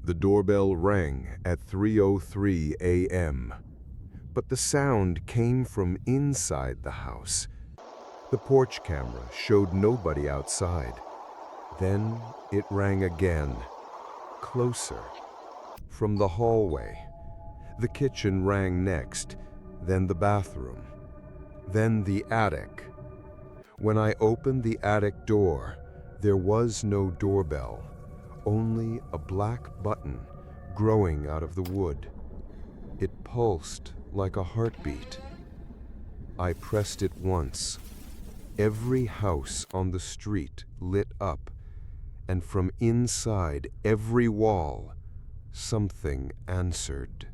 The doorbell rang at 3:03 a.m., but the sound came from inside the house. The porch camera showed nobody outside. Then it rang again, closer, from the hallway. The kitchen rang next, then the bathroom, then the attic. When I opened the attic door, there was no doorbell, only a black button growing out of the wood. It pulsed like a heartbeat. I pressed it once. Every house on the street lit up, and from inside every wall, something answered.